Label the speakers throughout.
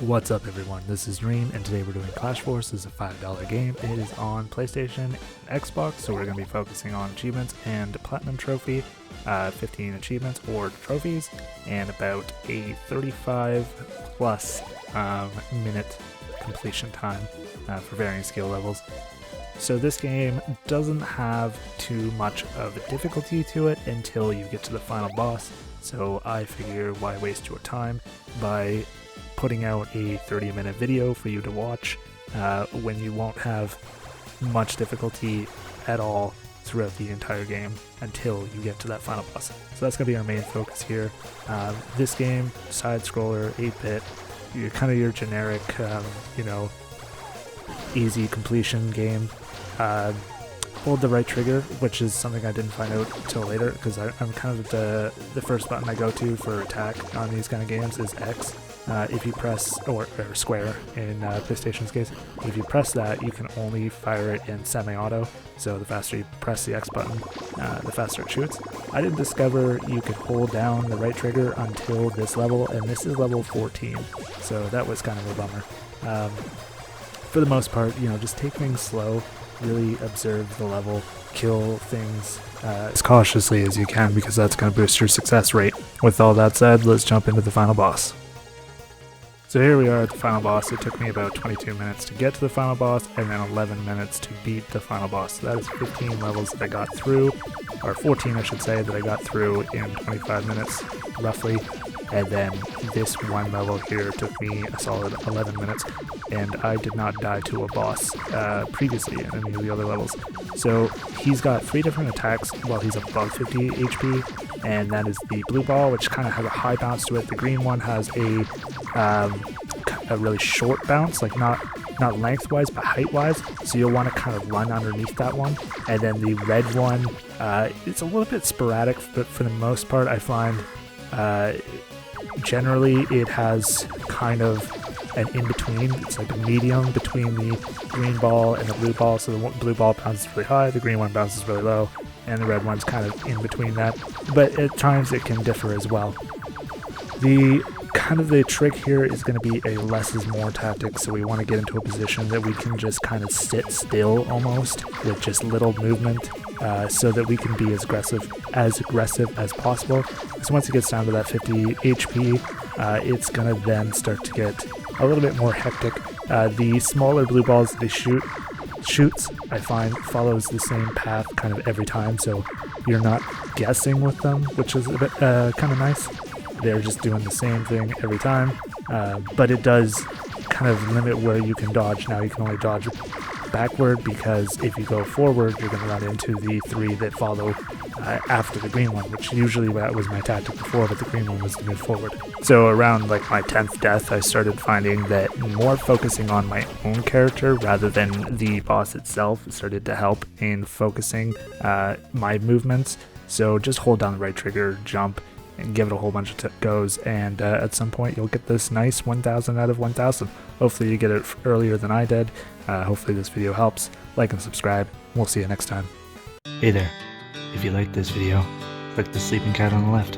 Speaker 1: What's up everyone, this is Dream, and today we're doing Clash Force. It's a $5 game. It is on PlayStation and Xbox, so we're going to be focusing on achievements and Platinum Trophy, 15 achievements or trophies, and about a 35 plus minute completion time for varying skill levels. So this game doesn't have too much of a difficulty to it until you get to the final boss, so I figure why waste your time by putting out a 30-minute video for you to watch when you won't have much difficulty at all throughout the entire game until you get to that final boss. So that's going to be our main focus here. This game, side-scroller, 8-bit, you're kind of your generic, easy completion game. Hold the right trigger, which is something I didn't find out until later, because I'm kind of the first button I go to for attack on these kind of games is X. If you press, or square in PlayStation's case, if you press that, you can only fire it in semi-auto, so the faster you press the X button, the faster it shoots. I didn't discover you could hold down the right trigger until this level, and this is level 14, so that was kind of a bummer. For the most part, just take things slow, really observe the level, kill things as cautiously as you can, because that's going to boost your success rate. With all that said, let's jump into the final boss. So here we are at the final boss. It took me about 22 minutes to get to the final boss, and then 11 minutes to beat the final boss. So that is 15 levels that I got through, or 14 I should say, that I got through in 25 minutes, roughly. And then this one level here took me a solid 11 minutes, and I did not die to a boss previously in any of the other levels. So he's got 3 different attacks while he's above 50 HP, and that is the blue ball, which kind of has a high bounce to it. The green one has a really short bounce, like not lengthwise but height-wise, so you'll want to kind of run underneath that one. And then the red one, it's a little bit sporadic, but for the most part I find generally it has kind of an in-between. It's like a medium between the green ball and the blue ball, so the blue ball bounces really high, the green one bounces really low, and the red one's kind of in between that, but at times it can differ as well. The trick here is going to be a less is more tactic, so we want to get into a position that we can just kind of sit still almost with just little movement, so that we can be as aggressive as possible. So once it gets down to that 50 HP, it's going to then start to get a little bit more hectic. The smaller blue balls that he shoots, I find, follows the same path kind of every time, so you're not guessing with them, which is a bit kind of nice. They're just doing the same thing every time, but it does kind of limit where you can dodge. Now you can only dodge backward, because if you go forward, you're going to run into the 3 that follow after the green one, which usually that was my tactic before, but the green one was to move forward. So around like my 10th death, I started finding that more focusing on my own character rather than the boss itself started to help in focusing my movements. So just hold down the right trigger, jump, and give it a whole bunch of goes, and at some point you'll get this nice 1000 out of 1000. Hopefully you get it earlier than I did. Hopefully this video helps. Like and subscribe. We'll see you next time. Hey there. If you liked this video, click the sleeping cat on the left.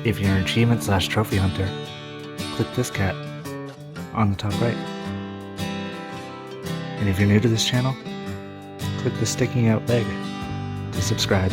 Speaker 1: If you're an achievement/trophy hunter, click this cat on the top right. And if you're new to this channel, click the sticking out leg to subscribe.